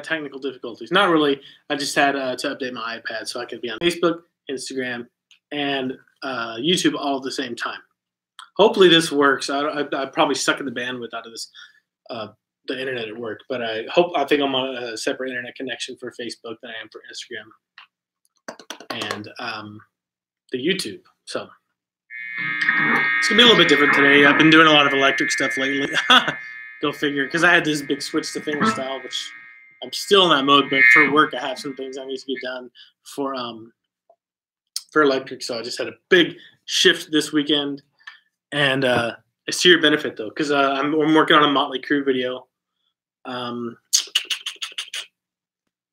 technical difficulties. Not really. I just had to update my iPad so I could be on Facebook, Instagram, and YouTube all at the same time. Hopefully this works. I probably suck at the bandwidth out of this, the internet at work, but I think I'm on a separate internet connection for Facebook than I am for Instagram and the YouTube. So it's gonna be a little bit different today. I've been doing a lot of electric stuff lately. Go figure, because I had this big switch to fingerstyle, which I'm still in that mode. But for work, I have some things I need to get done for electric. So I just had a big shift this weekend. And it's to your benefit, though, because I'm working on a Motley Crue video.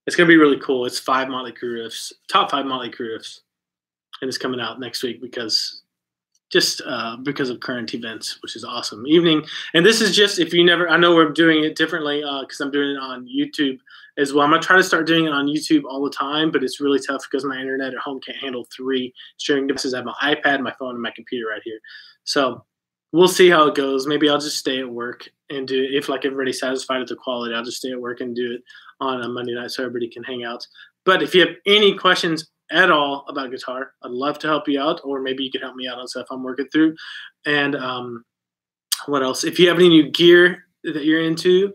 It's going to be really cool. It's 5 Motley Crue riffs, top 5 Motley Crue riffs. And it's coming out next week because of current events, which is awesome. Evening. And this is just, if you never, I know we're doing it differently because I'm doing it on YouTube as well. I'm going to try to start doing it on YouTube all the time, but it's really tough because my internet at home can't handle 3 streaming devices. I have my iPad, my phone, and my computer right here. So we'll see how it goes. Maybe I'll just stay at work and do it. If like everybody's satisfied with the quality, I'll just stay at work and do it on a Monday night so everybody can hang out. But if you have any questions at all about guitar, I'd love to help you out, or maybe you can help me out on stuff I'm working through. And what else? If you have any new gear that you're into,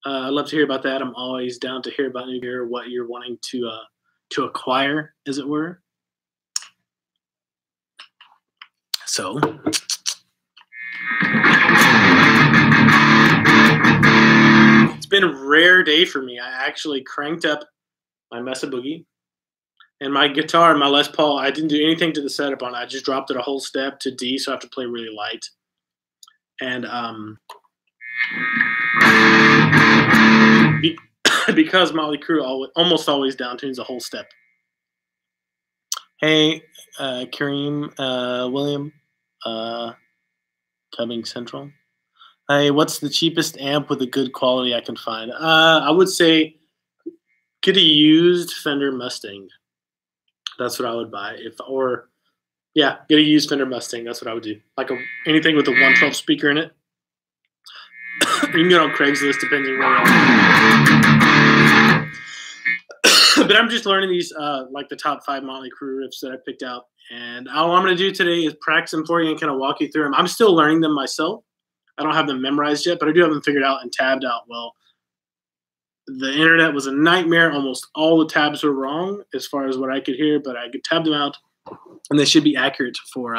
I'd love to hear about that. I'm always down to hear about new gear, what you're wanting to acquire, as it were. So it's been a rare day for me. I actually cranked up my Mesa Boogie and my guitar, my Les Paul. I didn't do anything to the setup on it. I just dropped it a whole step to D, so I have to play really light. And because Motley Crue almost always downtunes a whole step. Hey, Kareem, William, Cumming Central. Hey, what's the cheapest amp with a good quality I can find? I would say get a used Fender Mustang. That's what I would buy. Get a used Fender Mustang. That's what I would do. Like anything with a 112 speaker in it. You can get on Craigslist depending where you are. But I'm just learning these, like the top 5 Motley Crue riffs that I picked out. And all I'm going to do today is practice them for you and kind of walk you through them. I'm still learning them myself. I don't have them memorized yet, but I do have them figured out and tabbed out well. The internet was a nightmare. Almost all the tabs were wrong as far as what I could hear, but I could tab them out, and they should be accurate for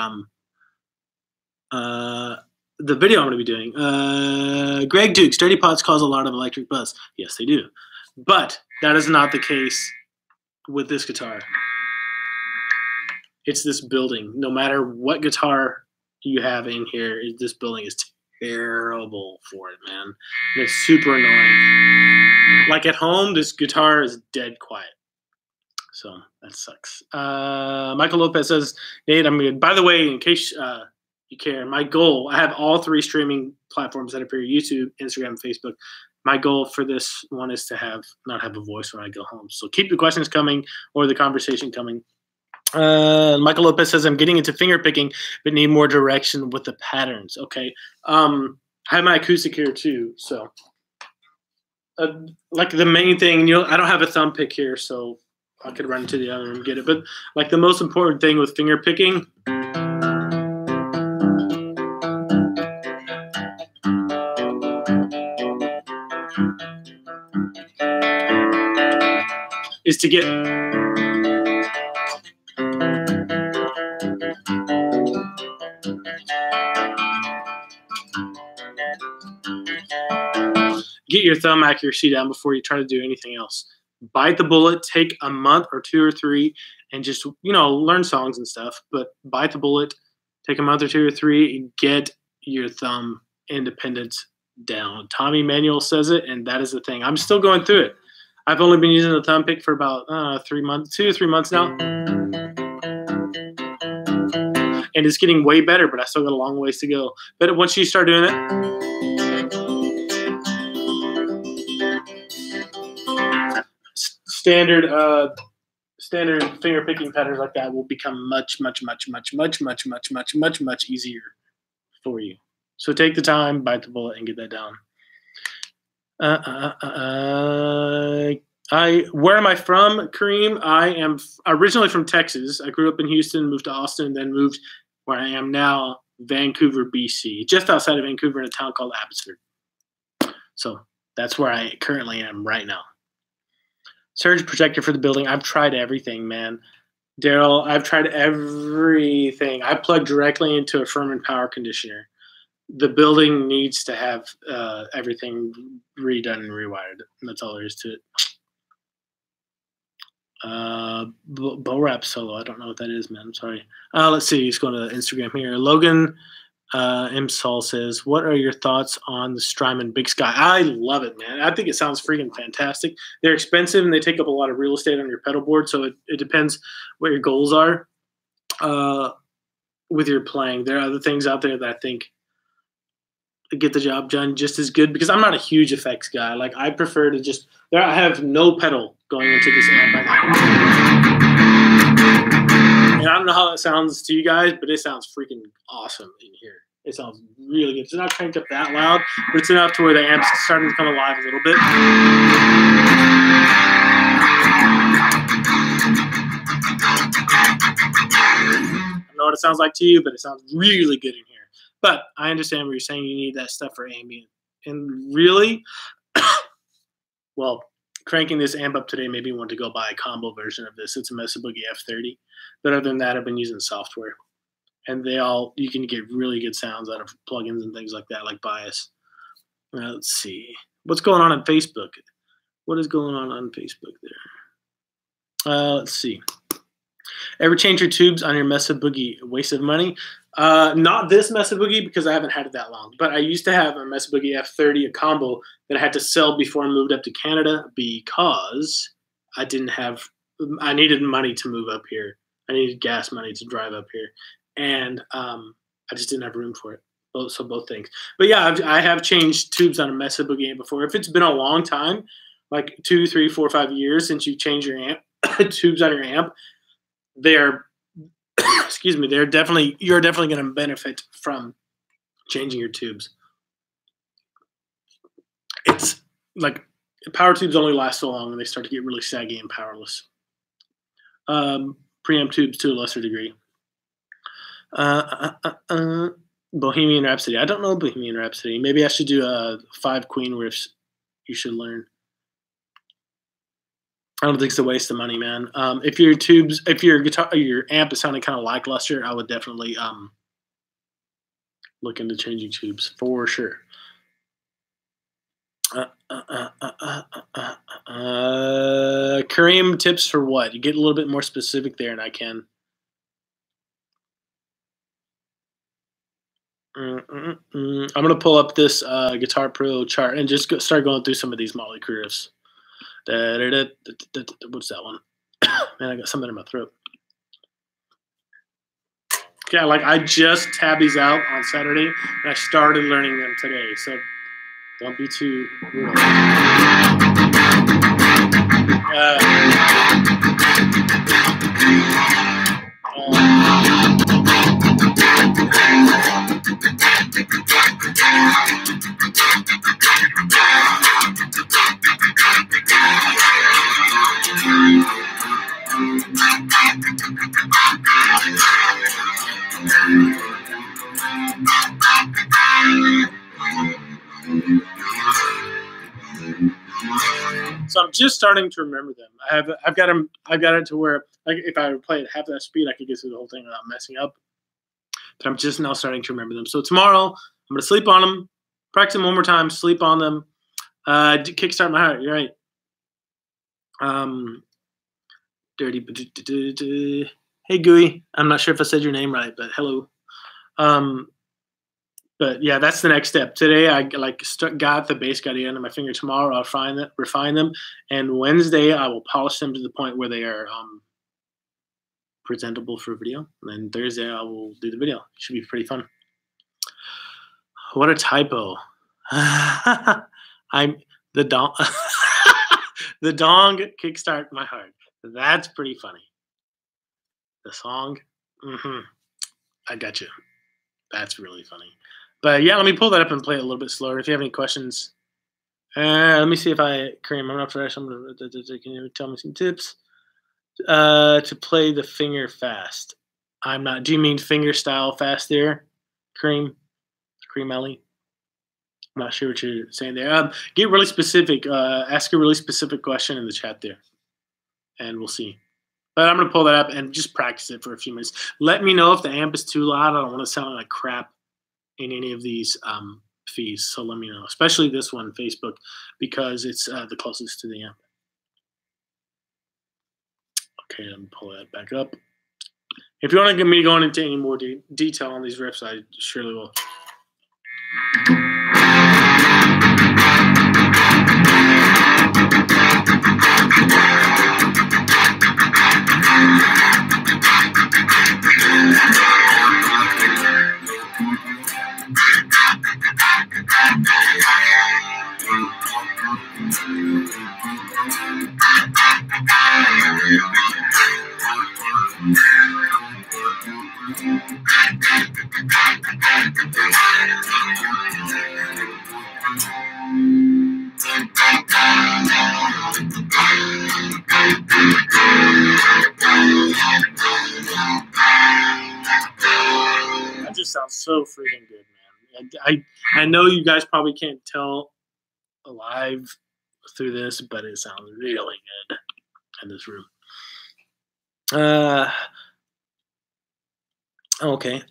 the video I'm going to be doing. Greg Dukes, Dirty Pots cause a lot of electric buzz. Yes, they do. But that is not the case with this guitar. It's this building. No matter what guitar you have in here, this building is terrible for it, man. And it's super annoying. Like at home, this guitar is dead quiet. So that sucks. Michael Lopez says, Nate, I'm good. By the way, in case you care, my goal, I have all 3 streaming platforms that appear: YouTube, Instagram, Facebook. My goal for this one is to not have a voice when I go home. So keep the questions coming or the conversation coming. Michael Lopez says, I'm getting into finger picking, but need more direction with the patterns. Okay. I have my acoustic here too. So like the main thing, I don't have a thumb pick here, so I could run to the other room and get it. But like the most important thing with finger picking is to get your thumb accuracy down before you try to do anything else. Bite the bullet. Take a month or 2 or 3 and just, learn songs and stuff. But bite the bullet. Take a month or 2 or 3 and get your thumb independence down. Tommy Manuel says it, and that is the thing. I'm still going through it. I've only been using the thumb pick for about 3 months, 2 or 3 months now. And it's getting way better, but I still got a long ways to go. But once you start doing it, standard finger picking patterns like that will become much easier for you. So take the time, bite the bullet, and get that down. Where am I from, Kareem? I am originally from Texas. I grew up in Houston, moved to Austin, then moved where I am now, Vancouver, BC, just outside of Vancouver in a town called Abbotsford. So that's where I currently am right now. Surge protector for the building. I've tried everything, man. Daryl, I've tried everything. I plugged directly into a Furman power conditioner. The building needs to have everything redone and rewired. That's all there is to it. Bow Rap Solo. I don't know what that is, man. I'm sorry. Let's see. He's going to Instagram here. Logan M. Saul says, what are your thoughts on the Strymon Big Sky? I love it, man. I think it sounds freaking fantastic. They're expensive and they take up a lot of real estate on your pedal board, so it depends what your goals are with your playing. There are other things out there that I think get the job done just as good, because I'm not a huge effects guy. Like, I prefer to just I have no pedal going into this amp right now. And I don't know how that sounds to you guys, but it sounds freaking awesome in here. It sounds really good. It's not cranked up that loud, but it's enough to where the amp's starting to come alive a little bit. I don't know what it sounds like to you, but it sounds really good in here. But I understand what you're saying. You need that stuff for ambient. And really, well, cranking this amp up today made me want to go buy a combo version of this. It's a Mesa Boogie F30. But other than that, I've been using software. And you can get really good sounds out of plugins and things like that, like Bias. Let's see. What's going on Facebook? What is going on Facebook there? Let's see. Ever change your tubes on your Mesa Boogie? A waste of money? Not this Mesa Boogie, because I haven't had it that long. But I used to have a Mesa Boogie F30, a combo, that I had to sell before I moved up to Canada because I needed money to move up here. I needed gas money to drive up here. And I just didn't have room for it. So both things. But yeah, I have changed tubes on a Mesa Boogie before. If it's been a long time, like 2, 3, 4, 5 years since you changed your amp tubes on your amp, they're excuse me, you're definitely going to benefit from changing your tubes. It's like power tubes only last so long and they start to get really saggy and powerless. Preamp tubes to a lesser degree. Bohemian Rhapsody. I don't know Bohemian Rhapsody. Maybe I should do 5 Queen riffs you should learn. I don't think it's a waste of money, man. If your amp is sounding kind of lackluster, I would definitely look into changing tubes for sure. Kareem, tips for what? You get a little bit more specific there, and I can. I'm gonna pull up this Guitar Pro chart and just start going through some of these Motley Crue riffs. What's that one? Man, I got something in my throat. Yeah, like I just tabbed these out on Saturday, and I started learning them today. So don't be too rude. So I'm just starting to remember them. I've got it to where, like, if I would play at half that speed, I could get through the whole thing without messing up. But I'm just now starting to remember them. So tomorrow I'm gonna sleep on them, practice them one more time, sleep on them, kickstart my heart. You're right. Dirty. Hey Gooey, I'm not sure if I said your name right, but hello. But yeah, that's the next step. Today I got the bass guide under my finger. Tomorrow I'll refine them, and Wednesday I will polish them to the point where they are presentable for video. And then Thursday I will do the video. It should be pretty fun. What a typo! I'm the dong. The dong kickstart my heart. That's pretty funny. The song, I got you. That's really funny. But yeah, let me pull that up and play it a little bit slower. If you have any questions, Let me see if Kareem, I'm not fresh. Can you tell me some tips? To play the finger fast. I'm not. Do you mean finger style fast there, Kareem? Kareem Ellie? I'm not sure what you're saying there. Get really specific. Ask a really specific question in the chat there, and we'll see. But I'm going to pull that up and just practice it for a few minutes. Let me know if the amp is too loud. I don't want to sound like crap in any of these feeds. So let me know, especially this one, Facebook, because it's the closest to the amp. Okay, let me pull that back up. If you want to get me going into any more detail on these riffs, I surely will. That just sounds so freaking good, man. I know you guys probably can't tell live through this, but it sounds really good in this room. Okay.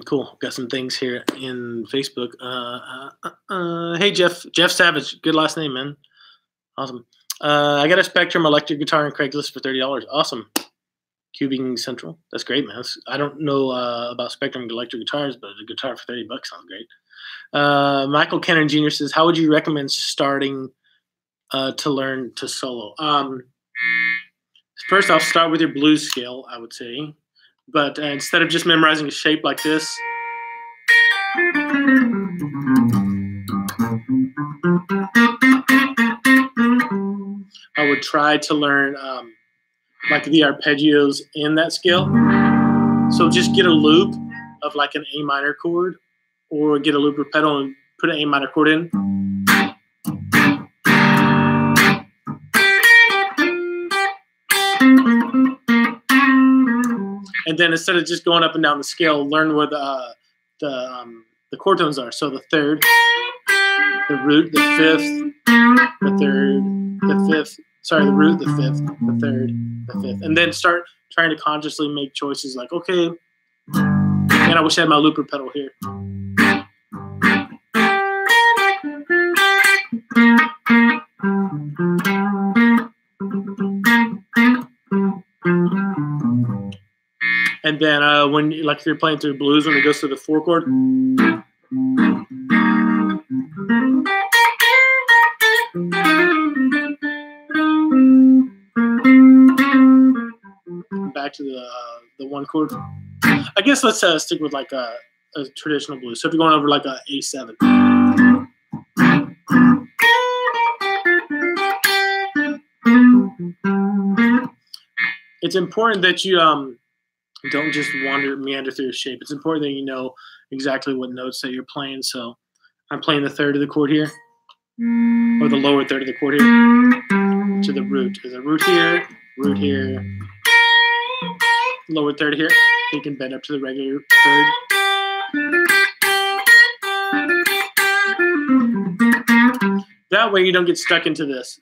Cool. Got some things here in Facebook. Hey, Jeff Savage. Good last name, man. Awesome. I got a Spectrum electric guitar on Craigslist for $30. Awesome. Cubing Central. That's great, man. I don't know about Spectrum electric guitars, but a guitar for $30 sounds great. Michael Kennan Jr. says, how would you recommend starting to learn to solo? First, I'll start with your blues scale, I would say. But instead of just memorizing a shape like this, I would try to learn like the arpeggios in that scale. So just get a loop of like an A minor chord, or get a looper pedal and put an A minor chord in. And then instead of just going up and down the scale, learn where the chord tones are. So the third, the root, the fifth, the third, the fifth. Sorry, the root, the fifth, the third, the fifth. And then start trying to consciously make choices like, okay, man, I wish I had my looper pedal here. And then when, like if you're playing through blues, when it goes to the 4 chord, back to the 1 chord. I guess let's stick with like a traditional blues. So if you're going over like a A7. It's important that you don't just meander through a shape. It's important that you know exactly what notes that you're playing. So I'm playing the third of the chord here, or the lower third of the chord here, to the root. There's a root here, lower third here. You can bend up to the regular third. That way you don't get stuck into this.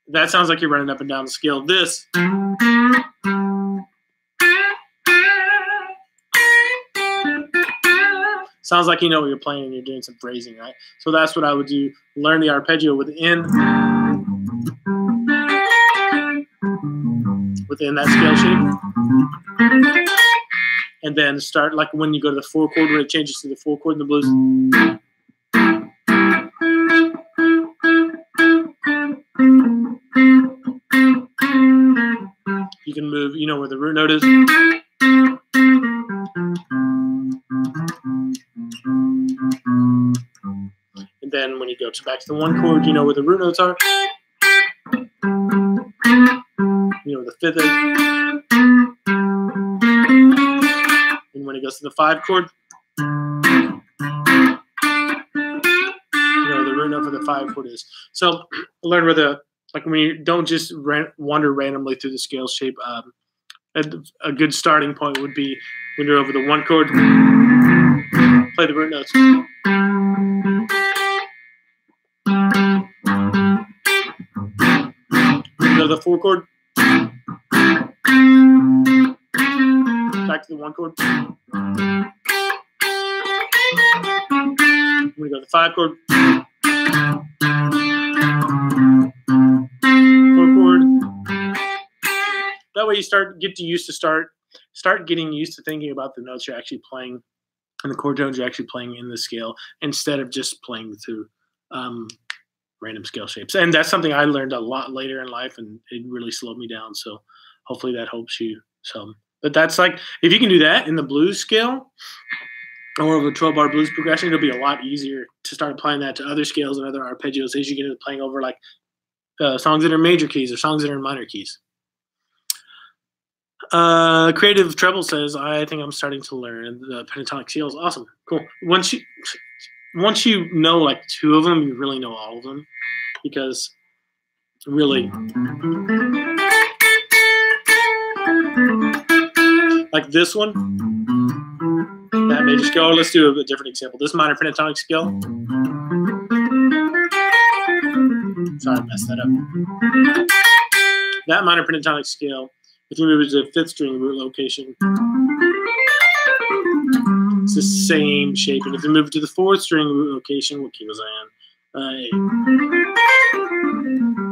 That sounds like you're running up and down the scale. This sounds like you know what you're playing and you're doing some phrasing, right? So that's what I would do. Learn the arpeggio within that scale shape. And then start like when you go to the 4 chord, when it changes to the 4 chord in the blues. You can move, you know where the root note is. And then when you go back to the 1 chord, you know where the root notes are. You know where the 5th is. And when it goes to the 5 chord, root note for the 5 chord is. So learn where the, like when you don't just wander randomly through the scale shape. A good starting point would be when you're over the 1 chord, play the root notes. Go to the 4 chord, back to the 1 chord. We go to the 5 chord, 4 chord. That way you start getting used to thinking about the notes you're actually playing and the chord tones you're actually playing in the scale instead of just playing through random scale shapes. And that's something I learned a lot later in life, and it really slowed me down. So hopefully that helps you some. But that's like, if you can do that in the blues scale or the 12-bar blues progression, it'll be a lot easier to start applying that to other scales and other arpeggios as you get into playing over like songs that are major keys or songs that are in minor keys. Creative Treble says, I think I'm starting to learn the pentatonic scales. Awesome. Cool. Once you know like 2 of them, you really know all of them, because really like this one, that major scale. Let's do a different example. This minor pentatonic scale. Sorry, I messed that up. That minor pentatonic scale, if you move it to the 5th string root location, it's the same shape. And if you move it to the 4th string root location, what key was I on?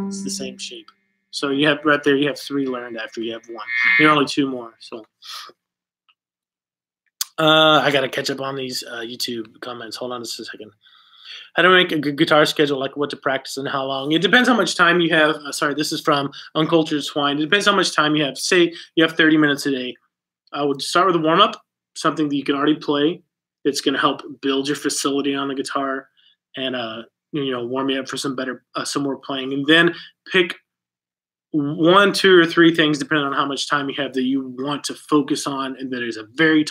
It's the same shape. So you have right there, you have 3 learned after you have 1. There are only 2 more. So I got to catch up on these YouTube comments. Hold on just a second. How to make a good guitar schedule, like what to practice and how long? It depends how much time you have. Sorry, this is from Uncultured Swine. It depends how much time you have. Say you have 30 minutes a day. I would start with a warm-up, something that you can already play. It's going to help build your facility on the guitar and warm you up for some more playing. And then pick 1, 2, or 3 things, depending on how much time you have, that you want to focus on, and that is a very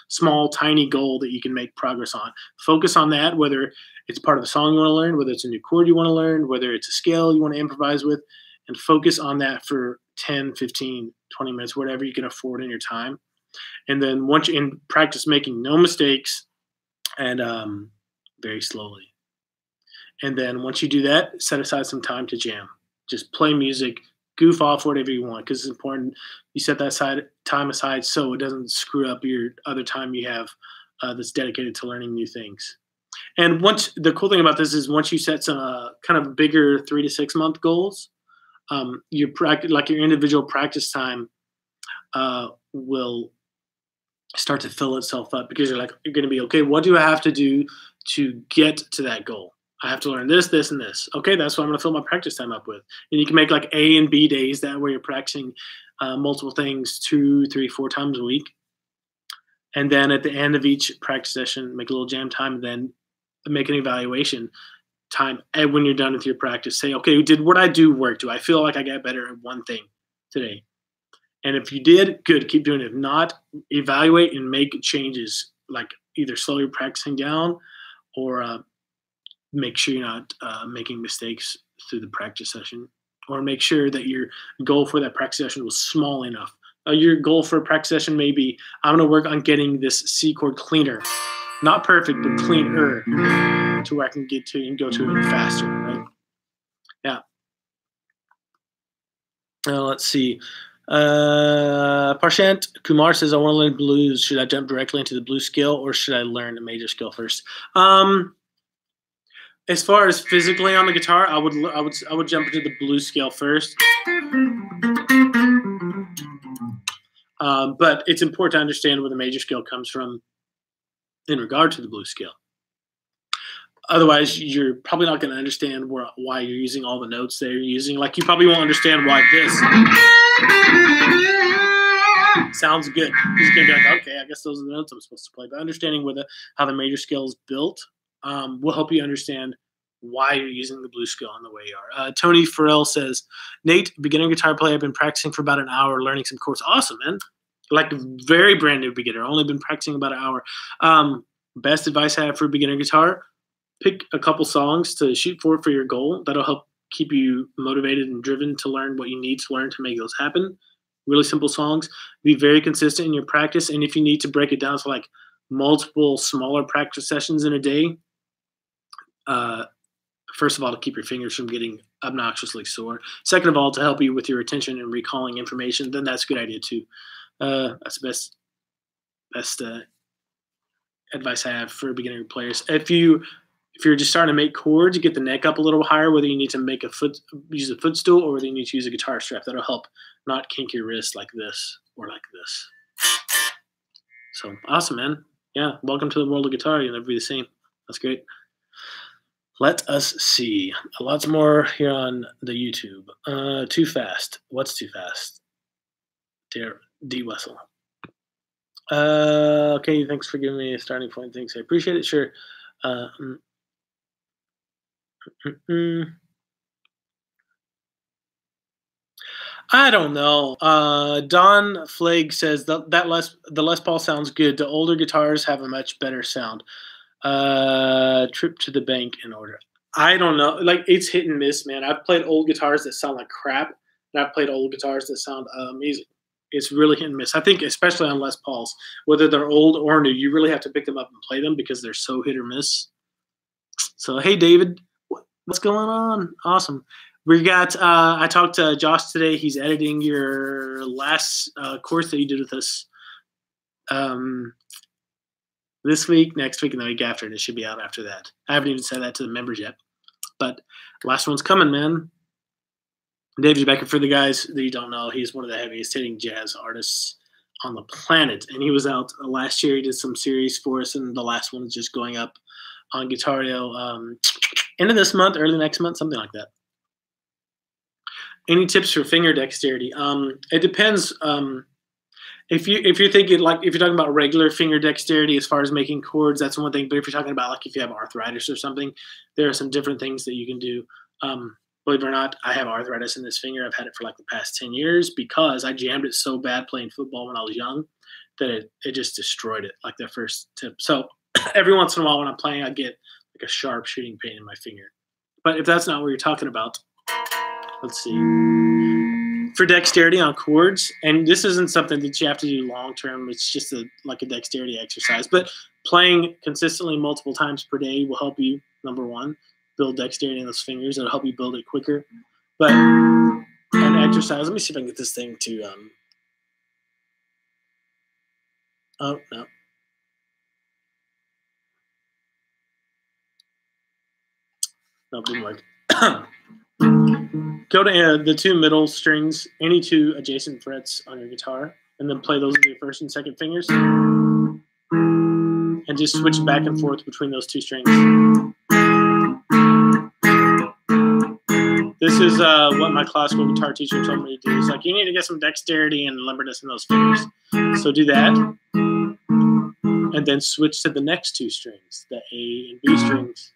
small, tiny goal that you can make progress on. Focus on that, whether it's part of the song you want to learn, whether it's a new chord you want to learn, whether it's a scale you want to improvise with, and focus on that for 10, 15, 20 minutes, whatever you can afford in your time. And then once you practice making no mistakes and very slowly. And then once you do that, set aside some time to jam. Just play music, goof off, whatever you want, because it's important you set that time aside so it doesn't screw up your other time you have that's dedicated to learning new things. And the cool thing about this is once you set some kind of bigger 3 to 6 month goals, your individual practice time will start to fill itself up, because you're going to be, okay, what do I have to do to get to that goal? I have to learn this, this, and this. Okay, that's what I'm going to fill my practice time up with. And you can make like A and B days, that way you're practicing multiple things 2, 3, 4 times a week. And then at the end of each practice session, make a little jam time, and then make an evaluation time. And when you're done with your practice, say, okay, did what I do work? Do I feel like I got better at one thing today? And if you did, good, keep doing it. If not, evaluate and make changes, like either slow your practicing down or make sure you're not making mistakes through the practice session, or make sure that your goal for that practice session was small enough. Your goal for a practice session may be, I'm going to work on getting this C chord cleaner. Not perfect, but cleaner, to where I can get to and go to it faster, right? Yeah. Let's see. Parshant Kumar says, I want to learn blues. Should I jump directly into the blues scale, or should I learn a major scale first? As far as physically on the guitar, I would jump into the blues scale first. But it's important to understand where the major scale comes from in regard to the blues scale. Otherwise, you're probably not going to understand why you're using all the notes that you're using. Like, you probably won't understand why this sounds good. You're going to be like, okay, I guess those are the notes I'm supposed to play. But understanding how the major scale is built will help you understand why you're using the blues scale in the way you are. Tony Farrell says, Nate, beginner guitar player, I've been practicing for about an hour, learning some chords. Awesome, man. Like, very brand new beginner. Only been practicing about an hour. Best advice I have for beginner guitar, pick a couple songs to shoot for your goal. That'll help keep you motivated and driven to learn what you need to learn to make those happen. Really simple songs. Be very consistent in your practice, and if you need to break it down to like multiple smaller practice sessions in a day, first of all, to keep your fingers from getting obnoxiously sore. Second of all, to help you with your retention and recalling information, then that's a good idea too. That's the best advice I have for beginner players. If you're just starting to make chords, you get the neck up a little higher, whether you need to use a footstool or whether you need to use a guitar strap. That'll help not kink your wrist like this or like this. So awesome, man. Yeah, welcome to the world of guitar. You'll never be the same. That's great. Let us see. Lots more here on the YouTube. Too fast. What's too fast? D. Wessel. Okay, thanks for giving me a starting point. Thanks. I appreciate it. Sure. I don't know. Don Flagg says the Les Paul sounds good. The older guitars have a much better sound. Trip to the bank in order. I don't know. Like, it's hit and miss, man. I've played old guitars that sound like crap, and I've played old guitars that sound amazing. It's really hit and miss. I think especially on Les Pauls, whether they're old or new, you really have to pick them up and play them because they're so hit or miss. So, hey, David, what's going on? Awesome. We got, I talked to Josh today. He's editing your last course that you did with us this week, next week, and the week after, and it should be out after that. I haven't even said that to the members yet, but last one's coming, man. Dave Jebecker, for the guys that you don't know, he's one of the heaviest hitting jazz artists on the planet, and he was out last year. He did some series for us, and the last one is just going up on Guitario end of this month, early next month, something like that. Any tips for finger dexterity? It depends. If you're thinking, like, if you're talking about regular finger dexterity as far as making chords, that's one thing. But if you're talking about, like, if you have arthritis or something, there are some different things that you can do. Believe it or not, I have arthritis in this finger. I've had it for like the past 10 years because I jammed it so bad playing football when I was young that it just destroyed it, like that first tip. So every once in a while when I'm playing, I get like a sharp shooting pain in my finger. But if that's not what you're talking about, let's see. For dexterity on chords, and this isn't something that you have to do long term. It's just like a dexterity exercise. But playing consistently multiple times per day will help you, number one, build dexterity in those fingers. It'll help you build it quicker. But an exercise, let me see if I can get this thing to oh no. No, it didn't work. Go to the two middle strings, any two adjacent frets on your guitar, and then play those with your first and second fingers. And just switch back and forth between those two strings. This is what my classical guitar teacher told me to do. He's like, you need to get some dexterity and limberness in those fingers. So do that. And then switch to the next two strings, the A and B strings.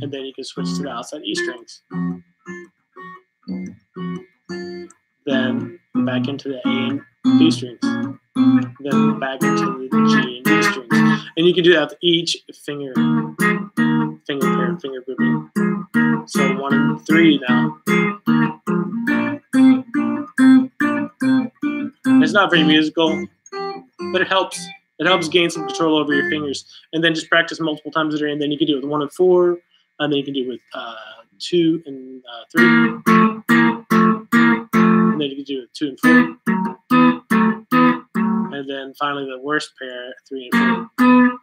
And then you can switch to the outside E strings. Then back into the A and B strings. Then back into the G and D strings. And you can do that with each finger pair, finger grouping. So 1 and 3 now. It's not very musical, but it helps. It helps gain some control over your fingers. And then just practice multiple times a day. And then you can do it with 1 and 4. And then you can do it with 2 and 3. And then you can do it with 2 and 4. And then finally the worst pair, 3 and 4.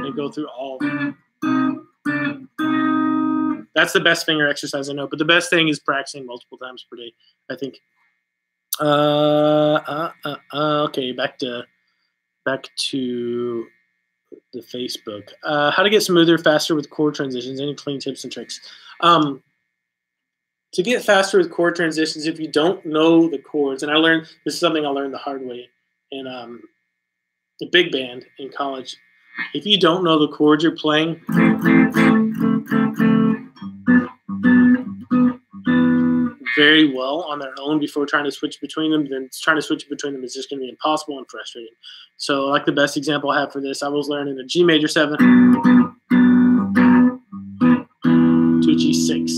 And go through all of them. That's the best finger exercise I know. But the best thing is practicing multiple times per day, I think. Okay, back to the Facebook. How to get smoother, faster with chord transitions. Any clean tips and tricks? To get faster with chord transitions, if you don't know the chords, and this is something I learned the hard way in the big band in college. If you don't know the chords you're playing, very well on their own before trying to switch between them, then trying to switch between them is just going to be impossible and frustrating. So, like the best example I have for this, I was learning a G major 7 to G6.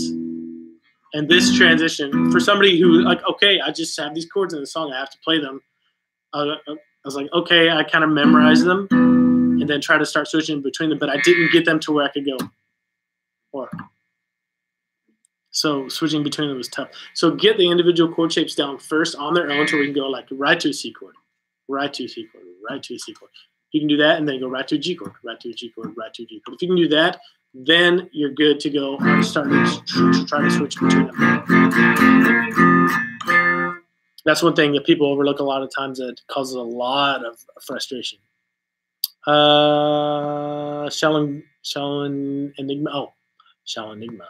And this transition, for somebody who, like, okay, I just have these chords in the song, I have to play them. I was like, okay, I kind of memorized them and then try to start switching between them, but I didn't get them to where I could go. So switching between them was tough. So get the individual chord shapes down first on their own, so we can go like right to a C chord, right to a C chord, right to a C chord. You can do that and then go right to a G chord, right to a G chord, right to a G chord. If you can do that, then you're good to go and start to try to switch between them. That's one thing that people overlook a lot of times that causes a lot of frustration. Shell Enigma. Oh, Shell Enigma.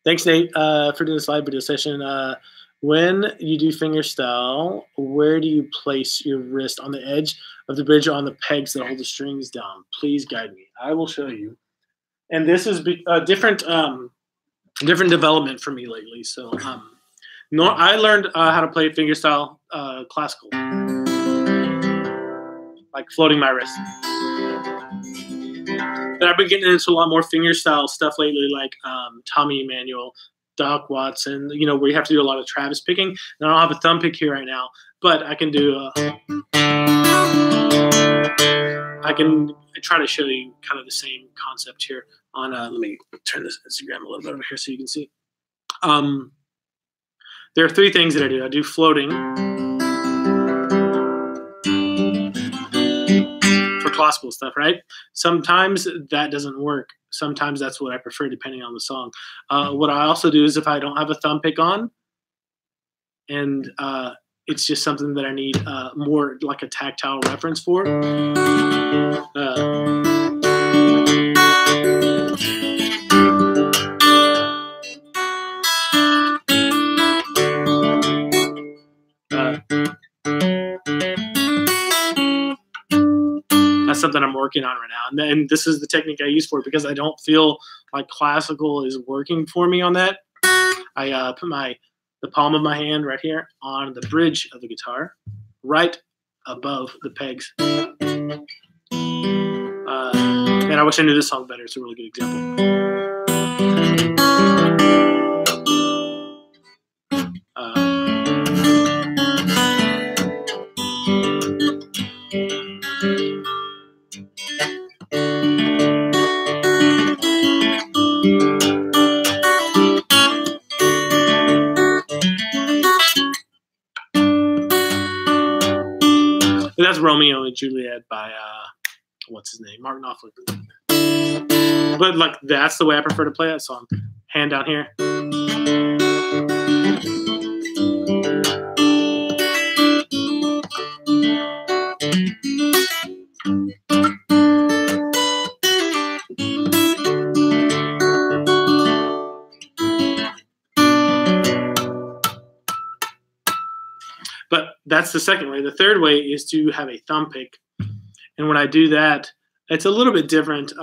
Thanks, Nate, for doing this live video session. When you do fingerstyle, where do you place your wrist? On the edge of the bridge or on the pegs that hold the strings down? Please guide me. I will show you. And this is a different development for me lately. So I learned how to play fingerstyle classical, like floating my wrist. But I've been getting into a lot more fingerstyle stuff lately, like Tommy Emmanuel, Doc Watson, you know, where you have to do a lot of Travis picking. And I don't have a thumb pick here right now, but I can do I can try to show you kind of the same concept here on let me turn this Instagram a little bit over here so you can see. There are three things that I do. I do floating for classical stuff, right? Sometimes that doesn't work. Sometimes that's what I prefer depending on the song. What I also do is if I don't have a thumb pick on and it's just something that I need more like a tactile reference for. That's something I'm working on right now. And then this is the technique I use for it because I don't feel like classical is working for me on that. I put the palm of my hand right here on the bridge of the guitar, right above the pegs. Man, I wish I knew this song better. It's a really good example. That's Romeo and Juliet by what's his name, Martin Knopfler. But like that's the way I prefer to play that song. Hand down here. But that's the second way. The third way is to have a thumb pick. And when I do that, it's a little bit different.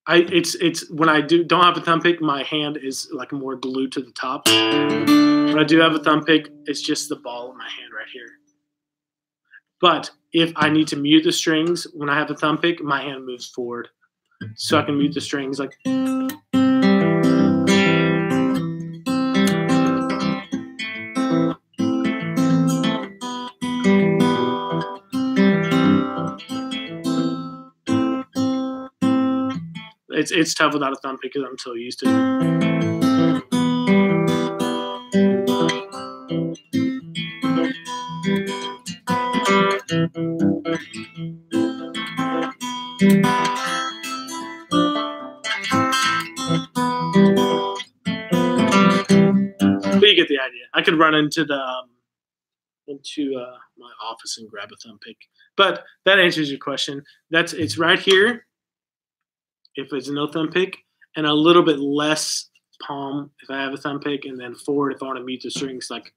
It's when I don't have a thumb pick, my hand is like more glued to the top. When I do have a thumb pick, it's just the ball of my hand right here. But if I need to mute the strings when I have a thumb pick, my hand moves forward. So I can mute the strings like. It's tough without a thumb pick because I'm so used to it. But you get the idea. I could run into my office and grab a thumb pick. But that answers your question. It's right here if it's no thumb pick, and a little bit less palm if I have a thumb pick, and then forward if I want to mute the strings like.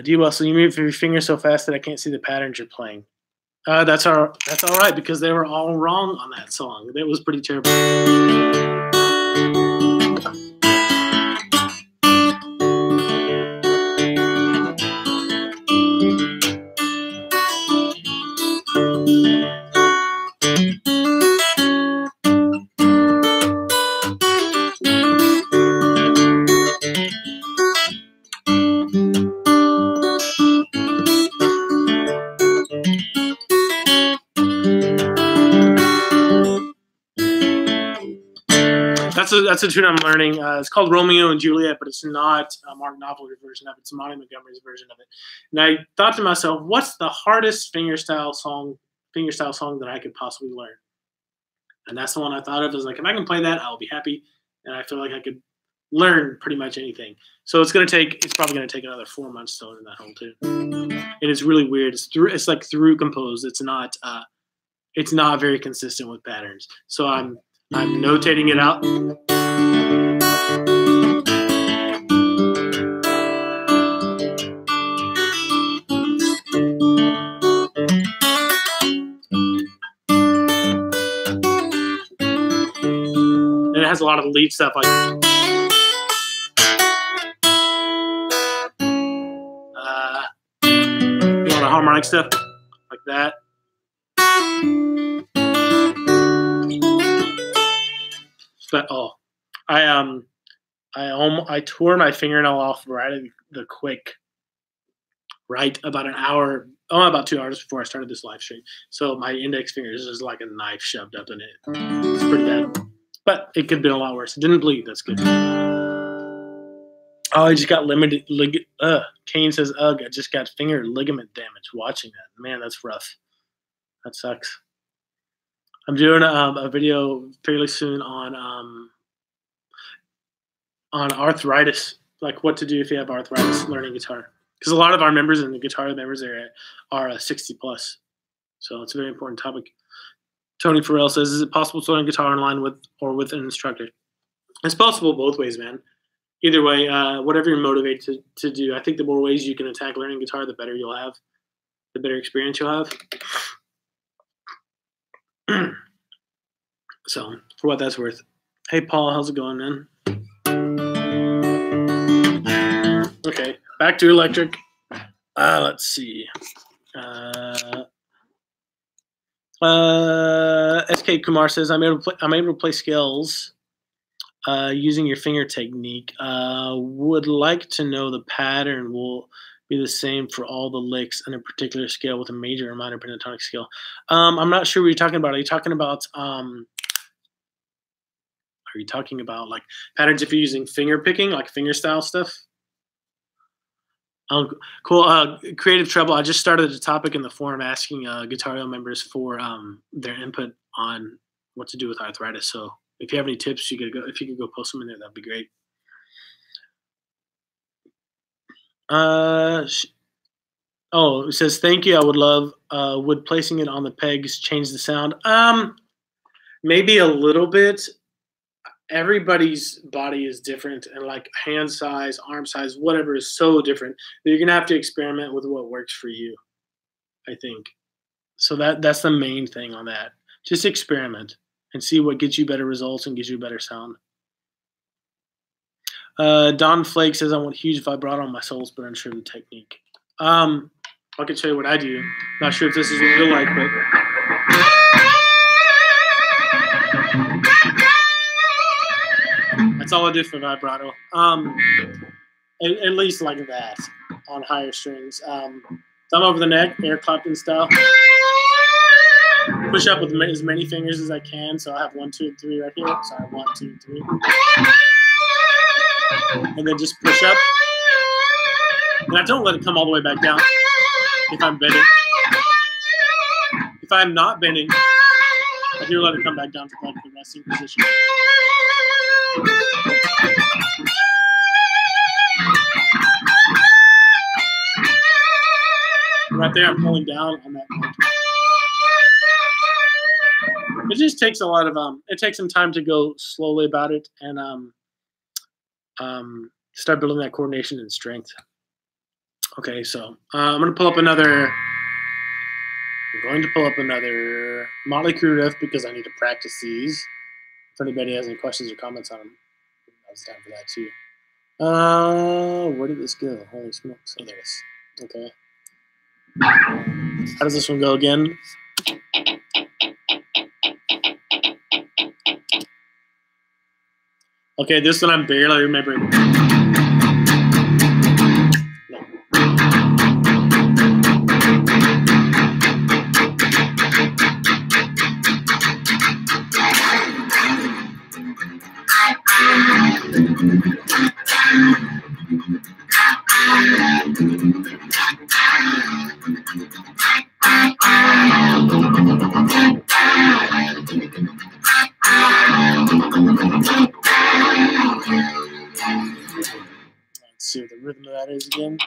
Do you also you move your finger so fast that I can't see the patterns you're playing? That's all right because they were all wrong on that song. That was pretty terrible. That's a tune I'm learning. It's called Romeo and Juliet, but it's not Mark Knopfler's version of it. It's Monty Montgomery's version of it. And I thought to myself, what's the hardest fingerstyle song that I could possibly learn? And that's the one I thought of. I was like, if I can play that, I'll be happy. And I feel like I could learn pretty much anything. So it's probably gonna take another 4 months to learn that whole tune. And it's really weird. It's like through composed. It's not very consistent with patterns. So I'm notating it out. And it has a lot of lead stuff like a lot of harmonic stuff like that. But I tore my fingernail off right at the quick, right about about 2 hours before I started this live stream. So my index finger is just like a knife shoved up in it. It's pretty bad, but it could have been a lot worse. It didn't bleed. That's good. Oh, I just got Kane says, ugh, I just got finger ligament damage watching that. Man, that's rough. That sucks. I'm doing a video fairly soon on arthritis, like what to do if you have arthritis learning guitar. Because a lot of our members in the guitar members area are 60 plus. So it's a very important topic. Tony Farrell says, is it possible to learn guitar online with an instructor? It's possible both ways, man. Either way, whatever you're motivated to do. I think the more ways you can attack learning guitar, the better you'll have, the better experience you'll have. So, for what that's worth. Hey, Paul, how's it going, man? Okay, back to electric. Let's see. SK Kumar says, I'm able to play scales using your finger technique. Would like to know the pattern will be the same for all the licks in a particular scale with a major or minor pentatonic scale. I'm not sure what you're talking about. Are you talking about like patterns if you're using finger picking, like finger style stuff? Cool. Creative Trouble. I just started a topic in the forum asking Guitario members for their input on what to do with arthritis. So if you have any tips, if you could go post them in there, that'd be great. It says, thank you. I would love, would placing it on the pegs change the sound? Maybe a little bit. Everybody's body is different, and like hand size, arm size, whatever is so different that you're gonna have to experiment with what works for you, I think. So that's the main thing on that. Just experiment and see what gets you better results and gives you a better sound. Don Flake says, I want huge vibrato on my solos, but unsure of the technique. I can show you what I do. Not sure if this is what you'll like, but that's all I do for vibrato. At least like that on higher strings. Thumb over the neck, Eric Clapton style. Push up with as many fingers as I can. So I have 1, 2, and 3 right here. Sorry, 1, 2, 3. And then just push up. And I don't let it come all the way back down if I'm bending. If I'm not bending, I do let it come back down to the resting position. Right there, I'm pulling down on that point. It just takes a lot of it takes some time to go slowly about it and start building that coordination and strength. Okay, so I'm gonna pull up another I'm going to pull up another Motley Crue riff because I need to practice these. If anybody has any questions or comments on them, now's the time for that too. Where did this go? Holy smokes. Oh, there it is. Okay. How does this one go again? Okay, this one I'm barely remembering. Let's see what the rhythm of that is again.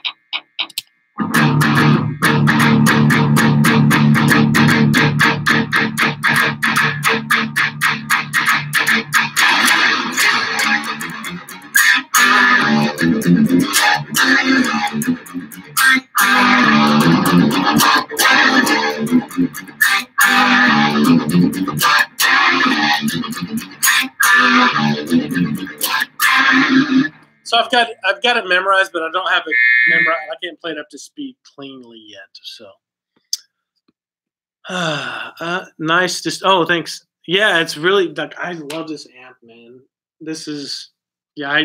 So I've got it memorized, but I don't have it memorized. I can't play it up to speed cleanly yet. So nice. Just thanks. Yeah, it's really like I love this amp, man. This is I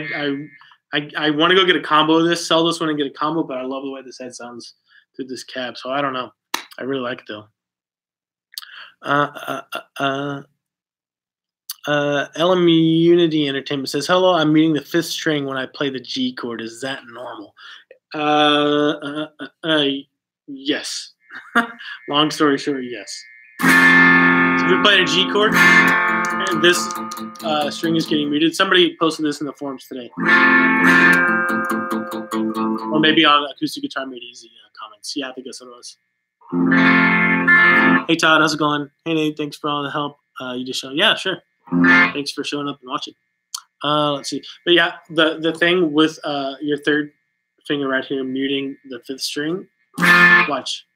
want to go get a combo of this, sell this one and get a combo, but I love the way this head sounds through this cab. So I don't know. I really like it though. LM Unity Entertainment says, hello, I'm muting the 5th string when I play the G chord. Is that normal? Yes. Long story short, yes. So if you're playing a G chord and this string is getting muted, somebody posted this in the forums today. Or maybe on Acoustic Guitar Made Easy comments. Yeah, I think that's what it was. Hey, Todd, how's it going? Hey, Nate, thanks for all the help. You just showed. Yeah, sure. Thanks for showing up and watching. Let's see. But yeah, the thing with your 3rd finger right here muting the 5th string. Watch.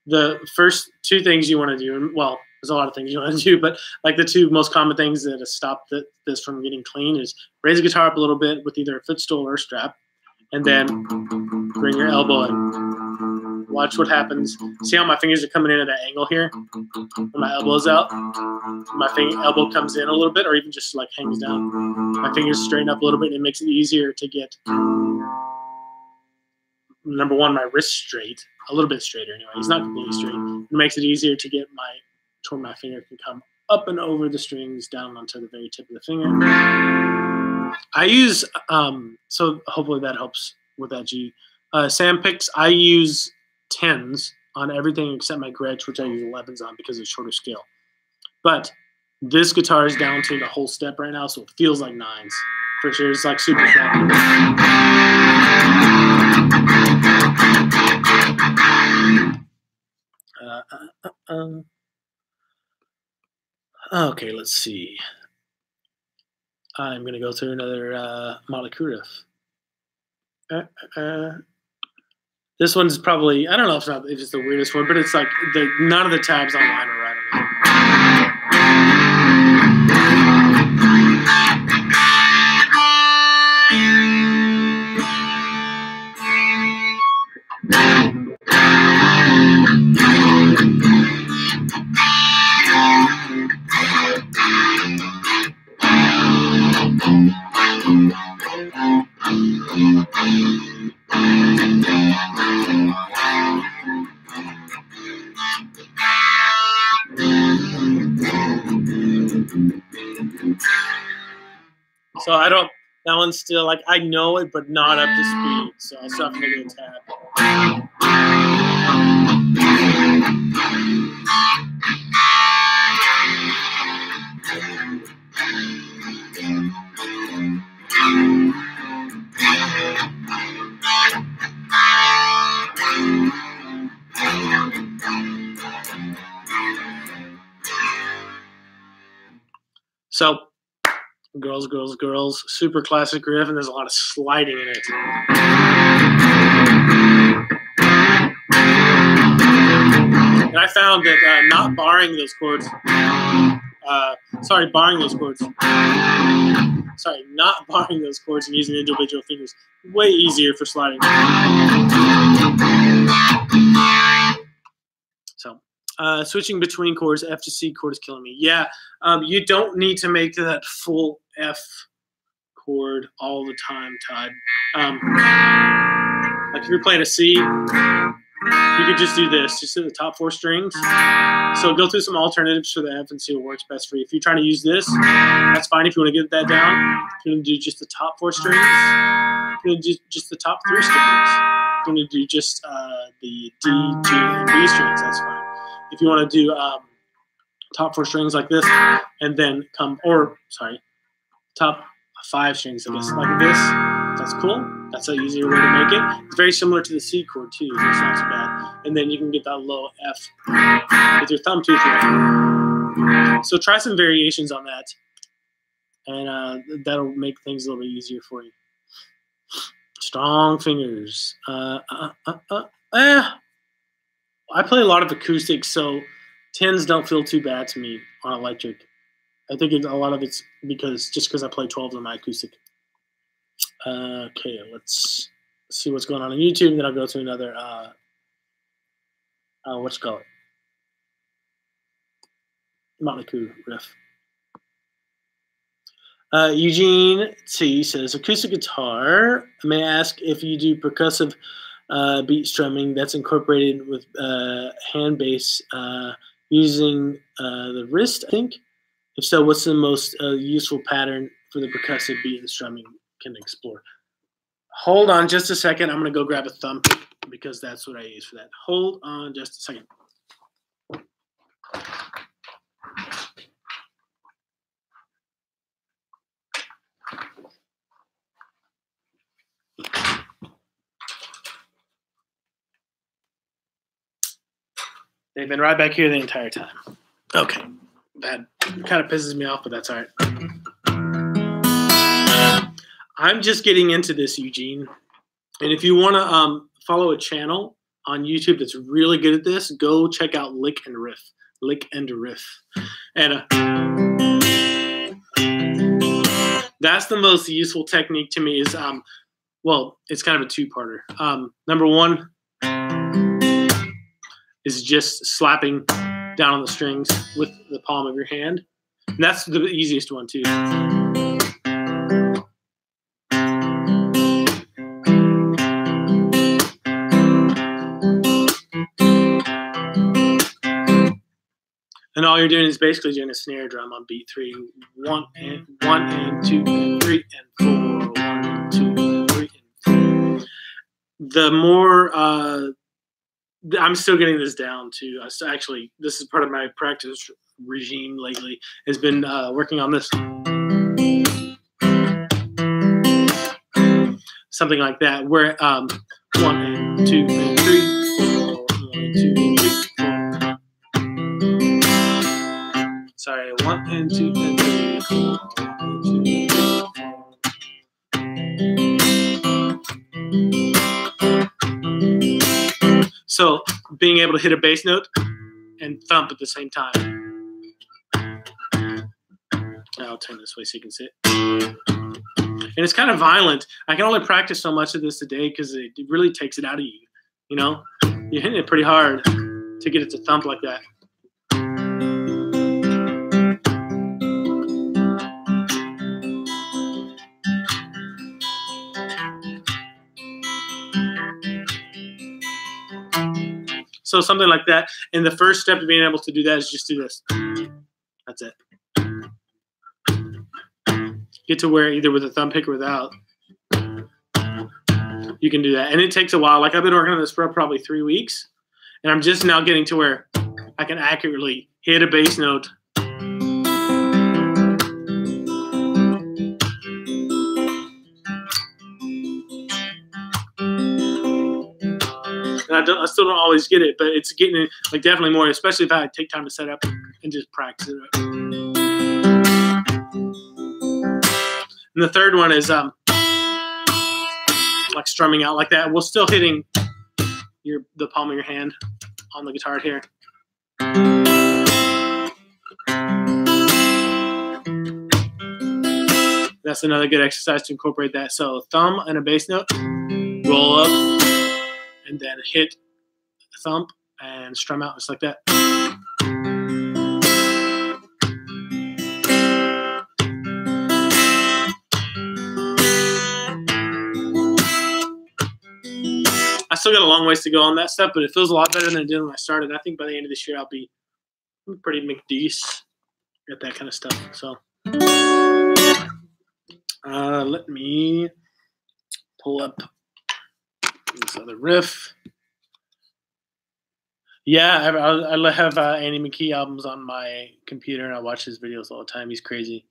The first 2 things you want to do, well, there's a lot of things you want to do, but like the 2 most common things that stop this from getting clean is raise the guitar up a little bit with either a footstool or a strap, and then bring your elbow in. Watch what happens. See how my fingers are coming in at an angle here? When my elbow's out, my elbow comes in a little bit or even just like hangs down. My fingers straighten up a little bit and it makes it easier to get, number one, my wrist straight, a little bit straighter anyway. It's not completely straight. It makes it easier to get where my finger can come up and over the strings down onto the very tip of the finger. I use, so hopefully that helps with that G. Sam picks, I use 10s on everything except my Gretsch, which I use 11s on because it's shorter scale. But this guitar is down to the whole step right now, so it feels like 9s. For sure, it's like super flat. Okay, let's see. I'm going to go through another Motley Crue riff. This one's probably, I don't know if it's the weirdest one, but it's like none of the tabs online are right on it. So I don't, that one's still like, I know it, but not up to speed. So I still have to make it a tab. So Girls, Girls, Girls. Super classic riff, and there's a lot of sliding in it. And I found that not barring those chords, not barring those chords and using individual fingers, way easier for sliding. So, switching between chords, F to C chord is killing me. Yeah, you don't need to make that full F chord all the time, Todd. Like if you're playing a C, you could just do this, just hit the top 4 strings. So go through some alternatives for the F and see what works best for you. If you're trying to use this, that's fine if you want to get that down. If you want to do just the top 4 strings, if you want to do just the top 3 strings, if you want to do just the D, G, and B strings, that's fine. If you want to do top 4 strings like this, and then top 5 strings, I guess, like this, that's cool. That's an easier way to make it. It's very similar to the C chord too. It's not too bad. And then you can get that low F with your thumb too. So try some variations on that, and that'll make things a little bit easier for you. Strong fingers. I play a lot of acoustics, so 10s don't feel too bad to me on electric. I think a lot of it's because I play 12s on my acoustic. Okay, let's see what's going on YouTube, and then I'll go to another, Motley Crue riff. Eugene T says, acoustic guitar. May I ask if you do percussive beat strumming that's incorporated with hand bass using the wrist, I think? If so, what's the most useful pattern for the percussive beat and strumming can explore? Hold on just a second. I'm going to go grab a thumb pick because that's what I use for that. Hold on just a second. They've been right back here the entire time. Okay. That kind of pisses me off, but that's all right. I'm just getting into this, Eugene. And if you want to follow a channel on YouTube that's really good at this, go check out Lick and Riff. Lick and Riff. And that's the most useful technique to me is, well, it's kind of a two-parter. Number one is just slapping down on the strings with the palm of your hand. And that's the easiest one, too. And all you're doing is basically doing a snare drum on beat 3. 1 and 2 and 3 and 4. 1 and 2 and 3 and 4. The more I'm still getting this down too. Actually, this is part of my practice regime lately. Has been working on this, something like that, where 1 and 2 and 3, 4, 1 and 2 and 3, 4. Sorry, 1 and 2 and 3, 4, 1 and 2 and 3, 4. So being able to hit a bass note and thump at the same time. I'll turn this way so you can see it. And it's kind of violent. I can only practice so much of this a day because it really takes it out of you. You know, you're hitting it pretty hard to get it to thump like that. So something like that. And the first step to being able to do that is just do this. That's it. Get to where either with a thumb pick or without, you can do that. And it takes a while. Like I've been working on this for probably 3 weeks. And I'm just now getting to where I can accurately hit a bass note. And I still don't always get it, but it's getting like definitely more, especially if I take time to set up and just practice it. And the third one is like strumming out like that, while still hitting the palm of your hand on the guitar here. That's another good exercise to incorporate that. So thumb and a bass note, roll up, and then hit thump and strum out just like that. I still got a long ways to go on that stuff, but it feels a lot better than it did when I started. I think by the end of this year, I'll be pretty McDeece at that kind of stuff. So let me pull up this other riff. Yeah, I have Andy McKee albums on my computer, and I watch his videos all the time. He's crazy.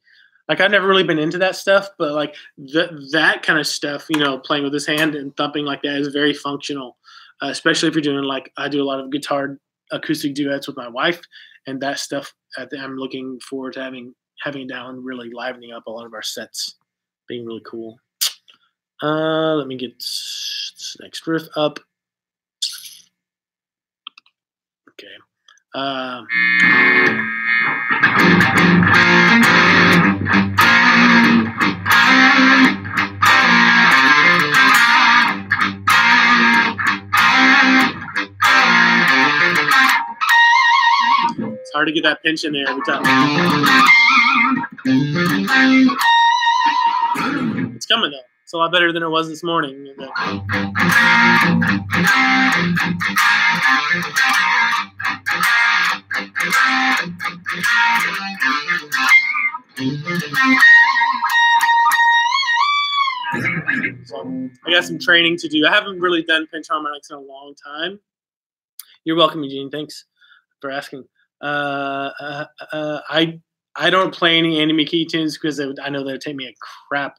Like, I've never really been into that stuff, but like that kind of stuff, you know, playing with his hand and thumping like that is very functional, especially if you're doing, like, I do a lot of guitar acoustic duets with my wife, and that stuff I'm looking forward to having down and really livening up a lot of our sets, being really cool. Let me get this next riff up. Okay. It's hard to get that pinch in there every time. It's coming though. It's a lot better than it was this morning. So I got some training to do. I haven't really done pinch harmonics in a long time. You're welcome, Eugene. Thanks for asking. I don't play any Andy McKee tunes because I know that would take me a crap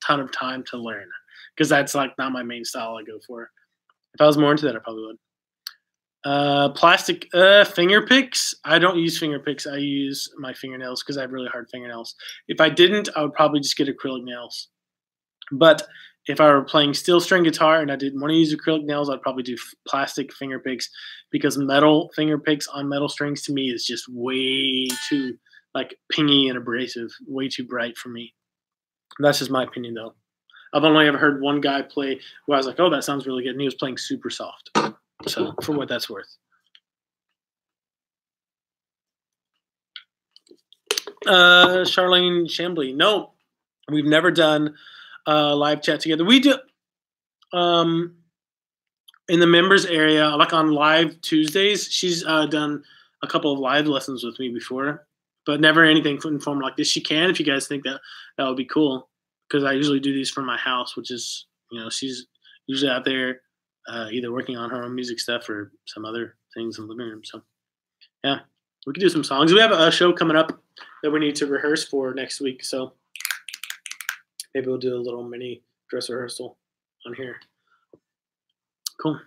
ton of time to learn, because that's like not my main style I go for. If I was more into that, I probably would. Plastic finger picks. I don't use finger picks. I use my fingernails because I have really hard fingernails. If I didn't, I would probably just get acrylic nails. But if I were playing steel string guitar and I didn't want to use acrylic nails, I'd probably do plastic finger picks, because metal finger picks on metal strings to me is just way too like pingy and abrasive, way too bright for me. That's just my opinion though. I've only ever heard one guy play where I was like, oh, that sounds really good, and he was playing super soft. So for what that's worth. Charlene Chambly. No, we've never done live chat together. We do in the members area, like on live Tuesdays. She's done a couple of live lessons with me before, but never anything informal like this. She can, if you guys think that would be cool, because I usually do these from my house, which is, you know, she's usually out there either working on her own music stuff or some other things in the living room. So yeah, we could do some songs. We have a show coming up that we need to rehearse for next week, so maybe we'll do a little mini dress rehearsal on here. Cool.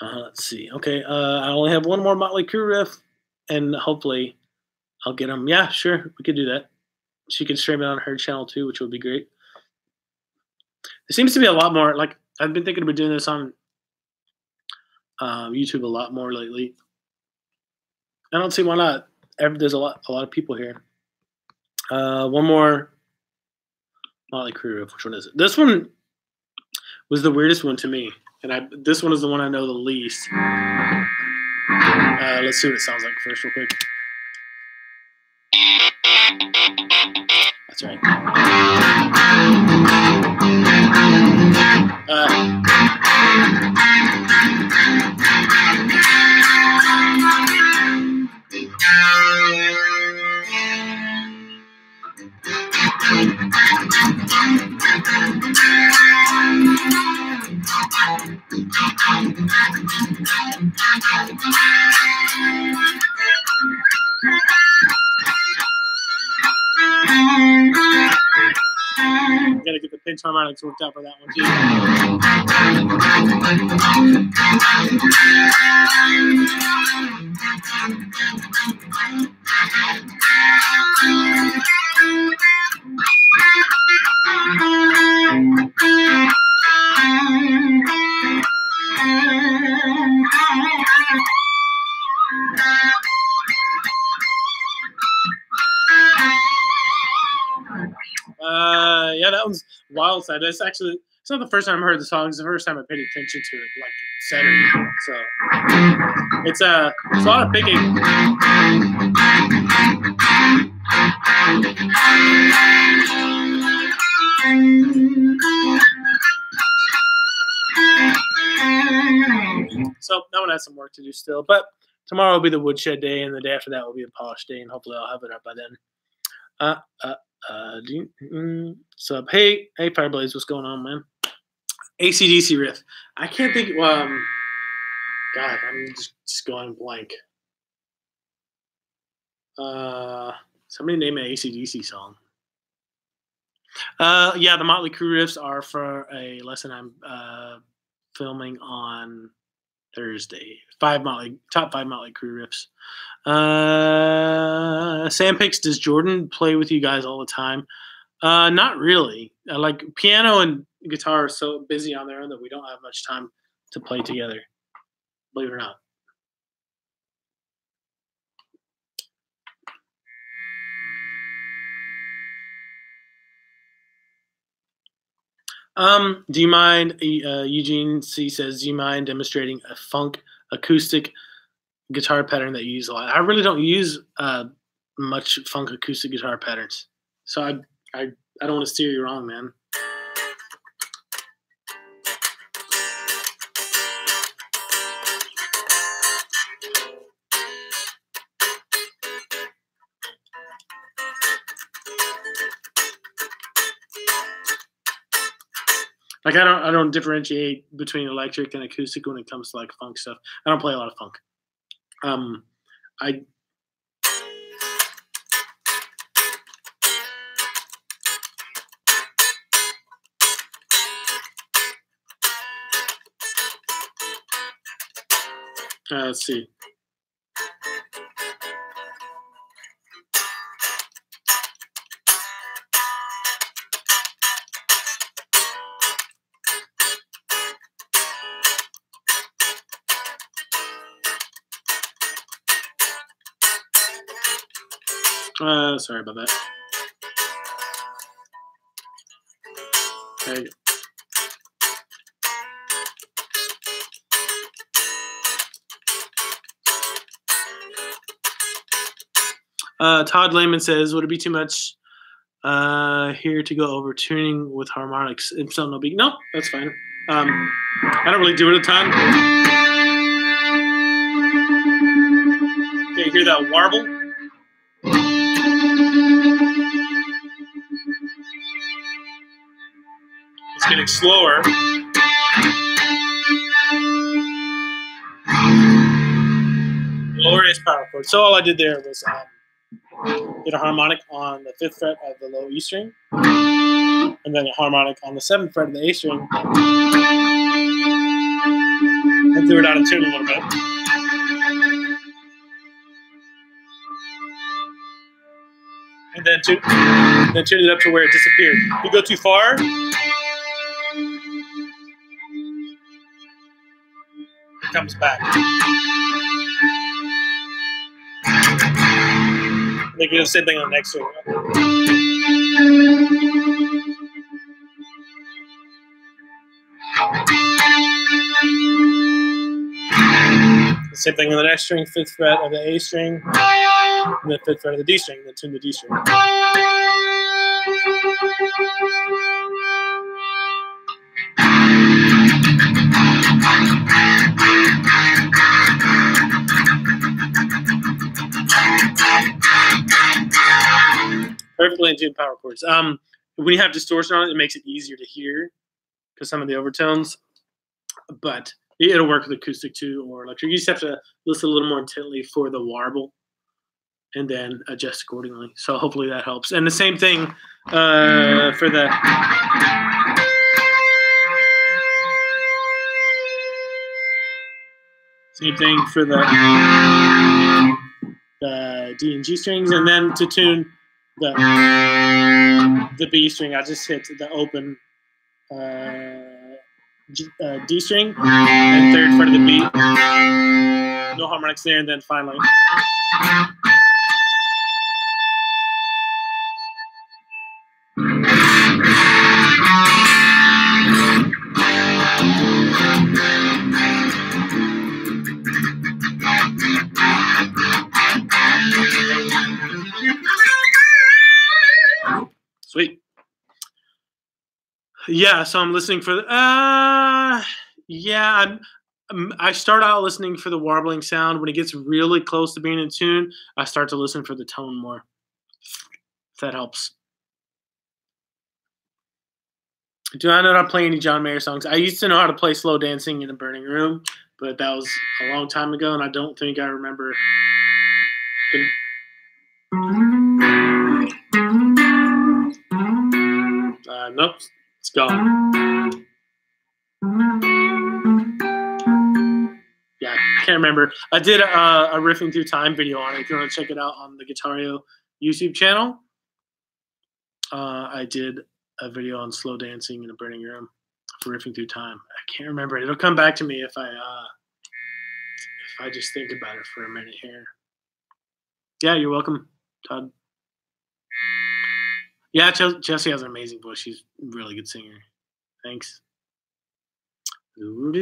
Let's see. Okay, I only have one more Motley Crue riff, and hopefully I'll get them. Yeah, sure, we could do that. She can stream it on her channel too, which would be great. There seems to be a lot more, like, I've been thinking about doing this on YouTube a lot more lately. I don't see why not. There's a lot of people here. One more Motley Crue riff. Which one is it? This one was the weirdest one to me, and this one is the one I know the least. Let's see what it sounds like first, real quick. That's right. Gotta get the pinch harmonics worked out for that one too. Yeah, that one's Wild Side. That's actually, it's not the first time I heard the song. It's the first time I paid attention to it, like Saturday. So it's a lot of picking. So that one has some work to do still, but tomorrow will be the woodshed day, and the day after that will be a polish day, and hopefully I'll have it up by then. So hey Fireblaze, what's going on, man? AC/DC riff. I can't think. God, I'm just going blank. Somebody name an AC/DC song. Yeah, the Motley Crue riffs are for a lesson I'm filming on Thursday. Top 5 Motley Crue riffs. Sam Picks, does Jordan play with you guys all the time? Not really. Like piano and guitar are so busy on their own that we don't have much time to play together, believe it or not. Do you mind, Eugene C says, do you mind demonstrating a funk acoustic guitar pattern that you use a lot? I really don't use much funk acoustic guitar patterns. So I don't want to steer you wrong, man. Like I don't differentiate between electric and acoustic when it comes to like funk stuff. I don't play a lot of funk. Let's see. Sorry about that. There you go. Todd Lehman says, would it be too much here to go over tuning with harmonics? If so, no big. No, that's fine. I don't really do it a ton. Okay, you hear that warble? It's getting slower. Glorious power chord. So all I did there was did a harmonic on the 5th fret of the low E string, and then a harmonic on the 7th fret of the A string, and threw it out of tune a little bit. And then tuned it up to where it disappeared. If you go too far, it comes back. They can do the same thing on the next string. The same thing on the next string, 5th fret of the A string, and the 5th fret of the D string, then tune the D string. Perfectly in tune power chords. When you have distortion on it, it makes it easier to hear because some of the overtones, but it'll work with acoustic too or electric. You just have to listen a little more intently for the warble and then adjust accordingly. So hopefully that helps. And the same thing for the D and G strings, and then to tune the B string, I just hit the open D string and 3rd fret of the B. No harmonics there, and then finally. Yeah, so I'm listening for the. Yeah, I start out listening for the warbling sound. When it gets really close to being in tune, I start to listen for the tone more. If that helps. Do I know how to play any John Mayer songs? I used to know how to play Slow Dancing in a Burning Room, but that was a long time ago, and I don't think I remember. Nope, it's gone. Yeah, can't remember. I did a riffing through time video on it. If you want to check it out on the Guitario YouTube channel, I did a video on slow dancing in a burning room for riffing through time. I can't remember it. It'll come back to me if I just think about it for a minute here. Yeah, you're welcome, Todd. Yeah, Chelsea has an amazing voice. She's a really good singer. Thanks. Let's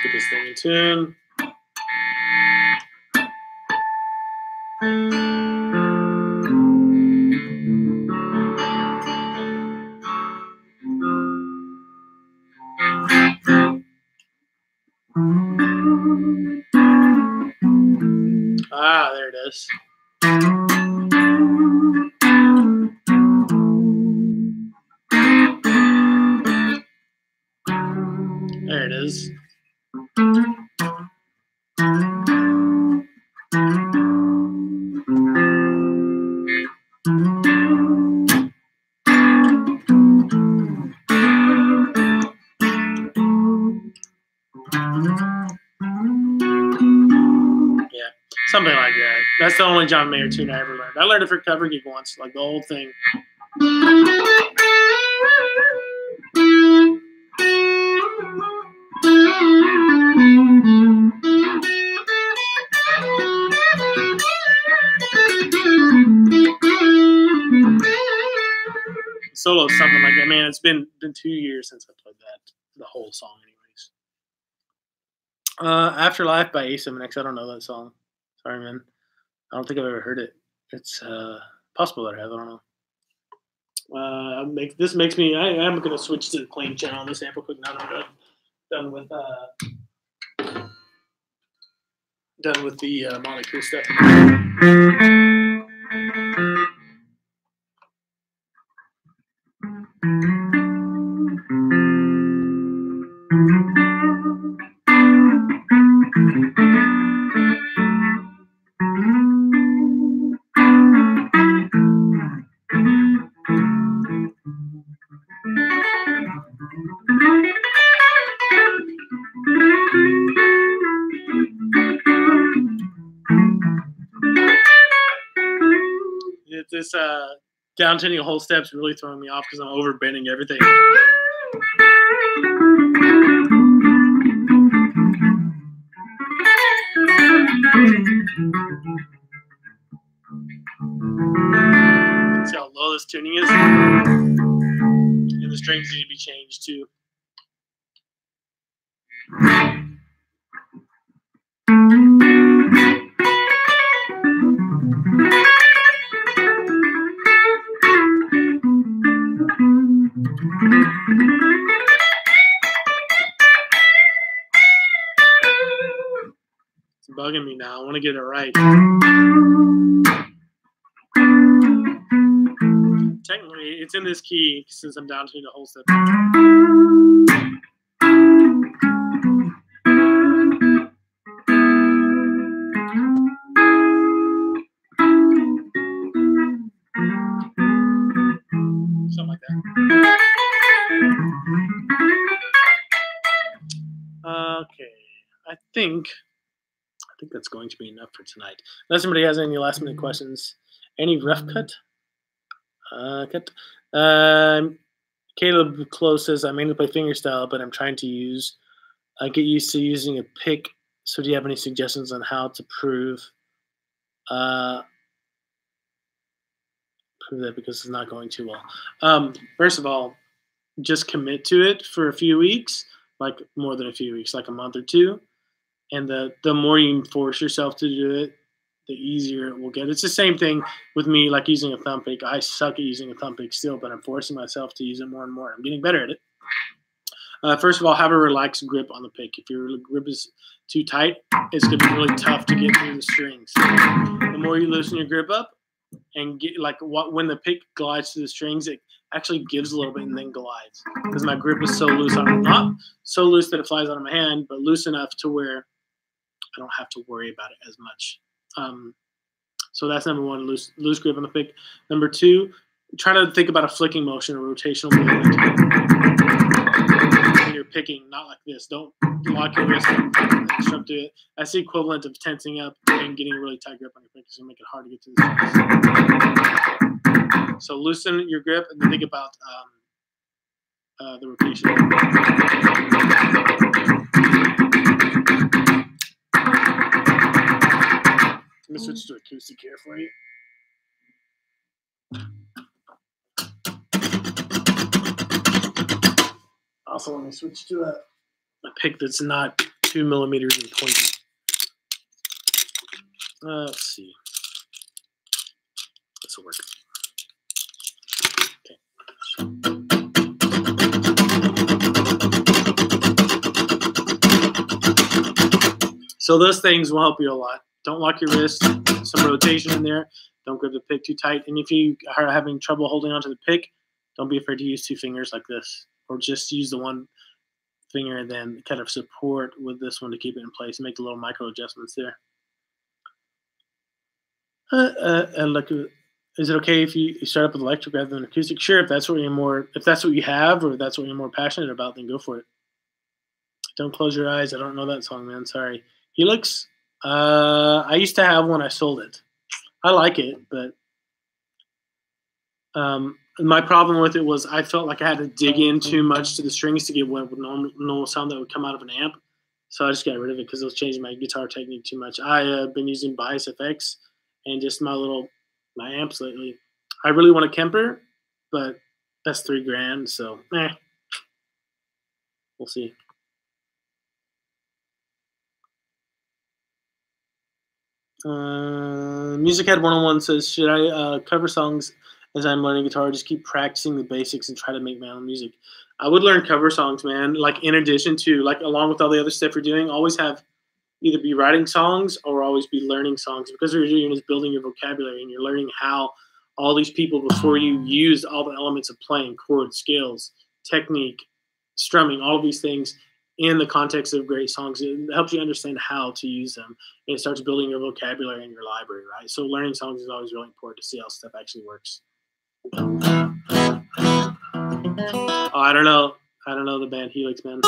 get this thing in tune. Ah, there it is. There it is. Yeah, something like that. That's the only John Mayer tune I ever learned. I learned it for cover gig once, like the whole thing. Solo is something like that. Man, it's been 2 years since I played that, the whole song, anyways. Afterlife by A7X. I don't know that song. Sorry, man. I don't think I've ever heard it. It's possible that I have. I don't know. This makes me. I am going to switch to the clean channel on this amp real quick. Now that I'm done with the Motley Crue stuff. This downtuning whole step's really throwing me off because I'm overbending everything. See how low this tuning is? And the strings need to be changed too. It's bugging me now. I want to get it right. Technically, it's in this key since I'm down to the whole step. Something like that. Okay, I think that's going to be enough for tonight. Unless somebody has any last minute questions. Any rough cut? Caleb Close says I mainly play fingerstyle, but I'm trying to get used to using a pick. So do you have any suggestions on how to prove that, because it's not going too well? First of all, just commit to it for a few weeks, like more than a few weeks, like a month or two, And the more you force yourself to do it, the easier it will get. It's the same thing with me, like using a thumb pick. I suck at using a thumb pick still, but I'm forcing myself to use it more and more. I'm getting better at it. First of all, have a relaxed grip on the pick. If your grip is too tight, it's going to be really tough to get through the strings. The more you loosen your grip up and get when the pick glides through the strings, it actually gives a little bit and then glides. Because my grip is so loose on it, not so loose that it flies out of my hand, but loose enough to where I don't have to worry about it as much. So that's number one, loose grip on the pick. Number two, try to think about a flicking motion or rotational movement when you're picking, not like this. Don't lock your wrist and jump to it. That's the equivalent of tensing up and getting a really tight grip on your pick. It's going to make it hard to get to the strings. So loosen your grip and then think about the rotation. Let me switch to acoustic here for you. Also, let me switch to a pick that's not 2 millimeters and pointy. Let's see. This will work. Okay. So those things will help you a lot. Don't lock your wrist. Some rotation in there. Don't grip the pick too tight. And if you are having trouble holding onto the pick, don't be afraid to use two fingers like this, or just use the one finger and then kind of support with this one to keep it in place and make the little micro adjustments there. Is it okay if you start up with electric rather than acoustic? Sure, if that's what you have, or if that's what you're more passionate about, then go for it. Don't close your eyes. I don't know that song, man. Sorry. Helix. I used to have one. I sold it. I like it, but my problem with it was I felt like I had to dig in too much to the strings to get what normal sound that would come out of an amp. So I just got rid of it because it was changing my guitar technique too much. I have been using Bias FX and just my amps lately. I really want a Kemper, but that's $3,000, so we'll see. Musichead 101 says, should I cover songs as I'm learning guitar? Just keep practicing the basics and try to make my own music. I would learn cover songs, man. Like in addition to, like along with all the other stuff you're doing, always have either be writing songs or always be learning songs, because what you're doing is building your vocabulary and you're learning how all these people before you used all the elements of playing, chords, scales, technique, strumming, all of these things in the context of great songs. It helps you understand how to use them, and it starts building your vocabulary in your library, right? So learning songs is always really important to see how stuff actually works. Oh, I don't know the band Helix, man.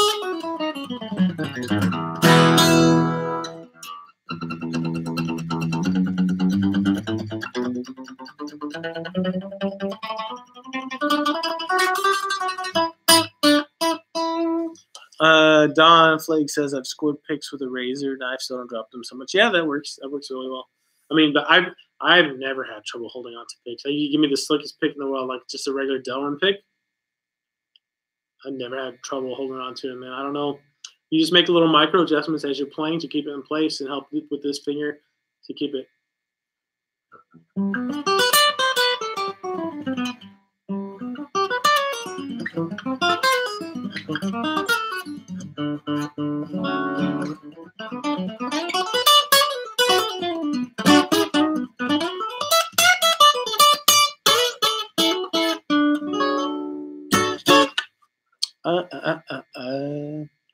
Don Flake says, I've scored picks with a razor knife, still don't drop them so much. Yeah, that works. That works really well. I mean, but I've never had trouble holding on to picks. Like, you give me the slickest pick in the world, like just a regular Delrin pick, I've never had trouble holding on to it, man. I don't know. You just make little micro adjustments as you're playing to keep it in place and help with this finger to keep it.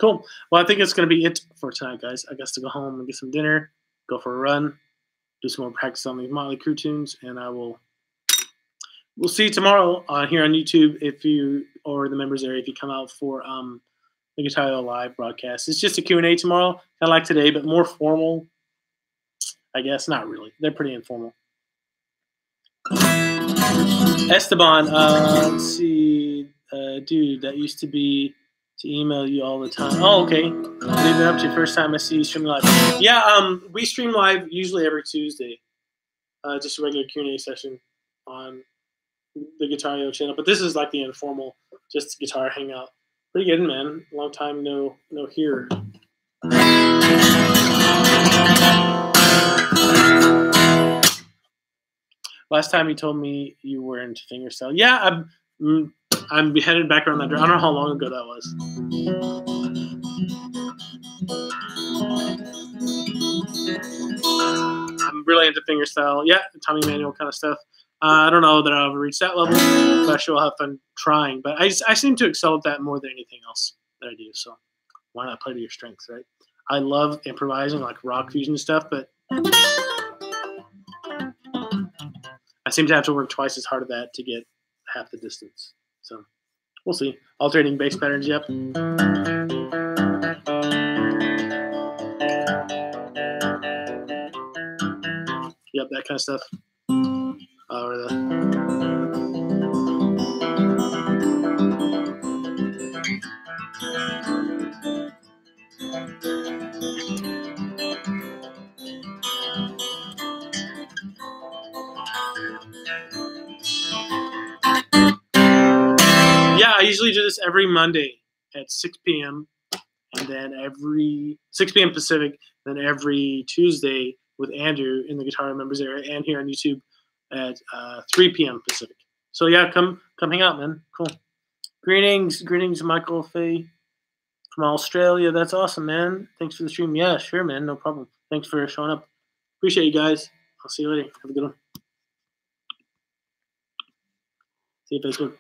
Cool. Well, I think it's going to be it for tonight, guys. I guess to go home and get some dinner, go for a run, do some more practice on these Motley Crue tunes, and we'll see you tomorrow here on YouTube if you, or the members area, if you come out for the Guitar Live broadcast. It's just a Q&A tomorrow, kind of like today, but more formal, I guess. Not really. They're pretty informal. Esteban, let's see. Dude, that used to be to email you all the time. Oh, okay. Leading up to your first time I see you streaming live. Yeah, we stream live usually every Tuesday. Just a regular Q&A session on the Guitar.io channel. But this is like the informal, just guitar hangout. Pretty good, man. Long time no here. Last time you told me you were into fingerstyle. Yeah, I'm headed back around that direction. I don't know how long ago that was. I'm really into fingerstyle. Yeah, Tommy Manual kind of stuff. I don't know that I'll ever reach that level, but I sure will have fun trying. But I seem to excel at that more than anything else that I do. So why not play to your strengths, right? I love improvising, like rock fusion stuff, but I seem to have to work twice as hard at that to get half the distance. So we'll see. Alternating bass patterns, yep. Yep, that kind of stuff. Or yeah, I usually do this every Monday at 6 p.m. and then every 6 p.m. Pacific, then every Tuesday with Andrew in the Guitar Members area and here on YouTube at 3 p.m. Pacific. So yeah, come hang out, man. Cool. Greetings, Michael Fay from Australia. That's awesome, man. Thanks for the stream. Yeah, sure, man. No problem. Thanks for showing up. Appreciate you guys. I'll see you later. Have a good one. See you Facebook.